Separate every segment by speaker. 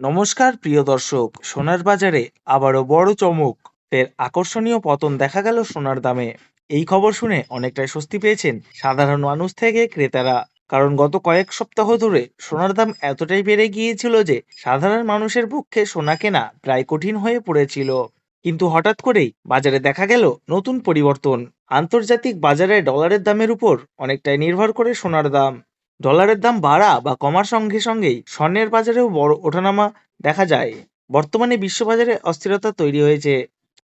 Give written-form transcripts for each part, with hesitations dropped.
Speaker 1: নমস্কার প্রিয় দর্শক, সোনার বাজারে আবারও বড় চমক। ফের আকর্ষণীয় পতন দেখা গেল সোনার দামে। এই খবর শুনে অনেকটাই স্বস্তি পেয়েছেন সাধারণ মানুষ থেকে ক্রেতারা। কারণ গত কয়েক সপ্তাহ ধরে সোনার দাম এতটাই বেড়ে গিয়েছিল যে সাধারণ মানুষের পক্ষে সোনা কেনা প্রায় কঠিন হয়ে পড়েছিল। কিন্তু হঠাৎ করেই বাজারে দেখা গেল নতুন পরিবর্তন। আন্তর্জাতিক বাজারে ডলারের দামের উপর অনেকটাই নির্ভর করে সোনার দাম। ডলারের দাম বাড়া বা কমার সঙ্গে সঙ্গেই স্বর্ণের বাজারেও বড় ওঠানামা দেখা যায়। বর্তমানে বিশ্ববাজারে অস্থিরতা তৈরি হয়েছে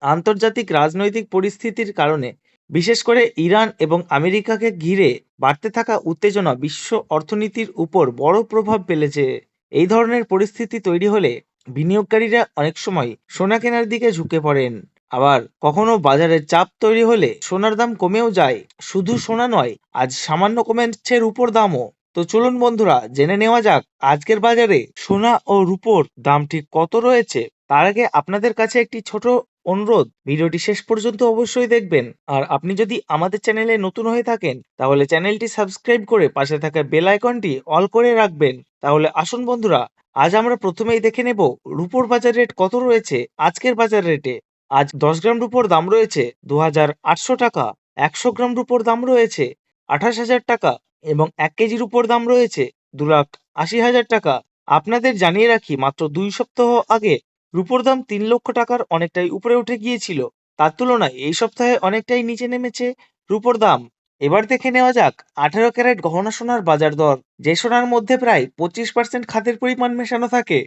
Speaker 1: আন্তর্জাতিক রাজনৈতিক পরিস্থিতির কারণে। বিশেষ করে ইরান এবং আমেরিকাকে ঘিরে বাড়তে থাকা উত্তেজনা বিশ্ব অর্থনীতির উপর বড় প্রভাব ফেলেছে। এই ধরনের পরিস্থিতি তৈরি হলে বিনিয়োগকারীরা অনেক সময় সোনা কেনার দিকে ঝুঁকে পড়েন। আবার কখনো বাজারের চাপ তৈরি হলে সোনার দাম কমেও যায়। শুধু সোনা নয়, আজ সামান্য কমেছে রূপোর দামও। তো চলুন বন্ধুরা, জেনে নেওয়া যাক আজকের বাজারে সোনা ও রূপোর দাম ঠিক কত রয়েছে। তার আগে আপনাদের কাছে একটি ছোট অনুরোধ, ভিডিওটি শেষ পর্যন্ত অবশ্যই দেখবেন। আর আপনি যদি আমাদের চ্যানেলে নতুন হয়ে থাকেন তাহলে চ্যানেলটি সাবস্ক্রাইব করে পাশে থাকা বেল আইকনটি অল করে রাখবেন। তাহলে আসুন বন্ধুরা, আজ আমরা প্রথমেই দেখে নেব রূপোর বাজার রেট কত রয়েছে আজকের বাজার রেটে। আজ 10 গ্রাম রূপোর দাম রয়েছে 2800 টাকা। 100 গ্রাম রূপোর দাম রয়েছে 28,000 টাকা এবং 1 কেজির উপর দাম রয়েছে 2,80,000 টাকা। আপনাদের জানিয়ে রাখি, মাত্র 2 সপ্তাহ আগে রূপোর দাম 3 লক্ষ টাকার অনেকটাই উপরে উঠে গিয়েছিল। তার তুলনায় এই সপ্তাহে অনেকটাই নিচে নেমেছে রূপোর দাম। এবার দেখে নেওয়া যাক 18 ক্যারেট গহনা সোনার বাজার দর। যে সোনার মধ্যে প্রায় 25% খাদের পরিমাণ মেশানো থাকে,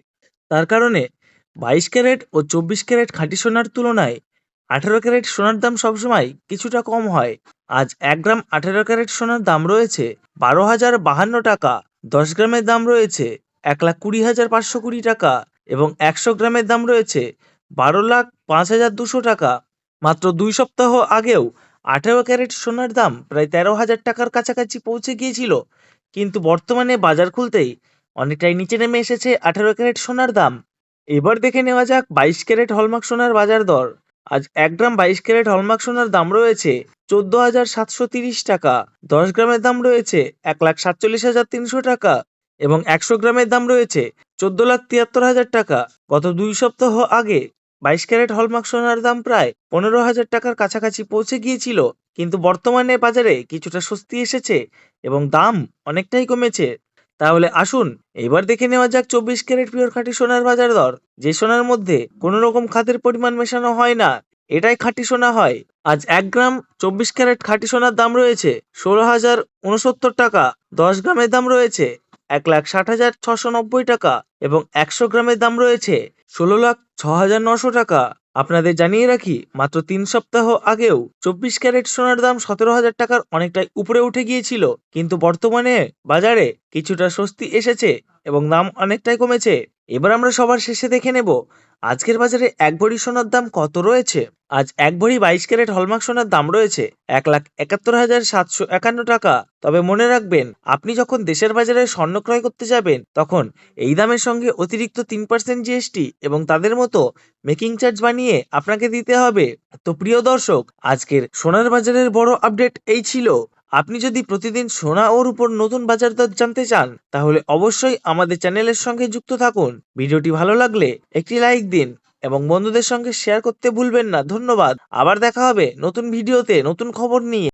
Speaker 1: তার কারণে 22 ক্যারেট ও 24 ক্যারেট খাঁটি সোনার তুলনায় 18 ক্যারেট সোনার দাম সবসময় কিছুটা কম হয়। আজ 1 গ্রাম 18 ক্যারেট সোনার দাম রয়েছে 12,052 টাকা। 10 গ্রামের দাম রয়েছে 1,20,520 টাকা এবং 100 গ্রামের দাম রয়েছে 12,05,200 টাকা। মাত্র 2 সপ্তাহ আগেও 18 ক্যারেট সোনার দাম প্রায় 13,000 টাকার কাছাকাছি পৌঁছে গিয়েছিল, কিন্তু বর্তমানে বাজার খুলতেই অনেকটাই নিচে নেমে এসেছে 18 ক্যারেট সোনার দাম। এবার দেখে নেওয়া যাক 22 ক্যারেট হলমার্ক সোনার বাজার দর। আজ 1 গ্রাম 22 ক্যারেট হলমার্ক সোনার দাম রয়েছে 14,730 টাকা। 10 গ্রামের দাম রয়েছে 1,47,300 টাকা এবং 100 গ্রামের দাম রয়েছে 14,73,000 টাকা। গত 2 সপ্তাহ আগে 22 ক্যারেট হলমার্ক সোনার দাম প্রায় 15,000 টাকার কাছাকাছি পৌঁছে গিয়েছিল, কিন্তু বর্তমানে বাজারে কিছুটা স্বস্তি এসেছে এবং দাম অনেকটাই কমেছে। তাহলে আসুন এবার দেখে নেওয়া যাক 24 ক্যারেট পিওর খাঁটি সোনার বাজার দর। যে সোনার মধ্যে কোনো রকম খাদের পরিমাণ মেশানো হয় না, এটাই খাঁটি সোনা হয়। আজ 1 গ্রাম 24 ক্যারেট খাঁটি সোনার দাম রয়েছে 16,069 টাকা। 10 গ্রামের দাম রয়েছে 1,60,690 টাকা এবং 100 গ্রামের দাম রয়েছে 16,06,900 টাকা। আপনাদের জানিয়ে রাখি, মাত্র 3 সপ্তাহ আগেও 24 ক্যারেট সোনার দাম 17,000 টাকার অনেকটাই উপরে উঠে গিয়েছিল, কিন্তু বর্তমানে বাজারে কিছুটা স্বস্তি এসেছে এবং দাম অনেকটাই কমেছে। এবার আমরা সবার শেষে দেখে নেব আজকের বাজারে 1 ভরি সোনার দাম কত রয়েছে। আজ 1 ভরি 22 ক্যারেট হলমার্ক সোনার দাম রয়েছে 1,71,751 টাকা। তবে মনে রাখবেন, আপনি যখন দেশের বাজারে স্বর্ণ ক্রয় করতে যাবেন তখন এই দামের সঙ্গে অতিরিক্ত 3% জিএসটি এবং তাদের মতো মেকিং চার্জ বানিয়ে আপনাকে দিতে হবে। তো প্রিয় দর্শক, আজকের সোনার বাজারের বড় আপডেট এই ছিল। আপনি যদি প্রতিদিন সোনা ওর উপর নতুন বাজার দর জানতে চান তাহলে অবশ্যই আমাদের চ্যানেলের সঙ্গে যুক্ত থাকুন। ভিডিওটি ভালো লাগলে একটি লাইক দিন এবং বন্ধুদের সঙ্গে শেয়ার করতে ভুলবেন না। ধন্যবাদ। আবার দেখা হবে নতুন ভিডিওতে নতুন খবর নিয়ে।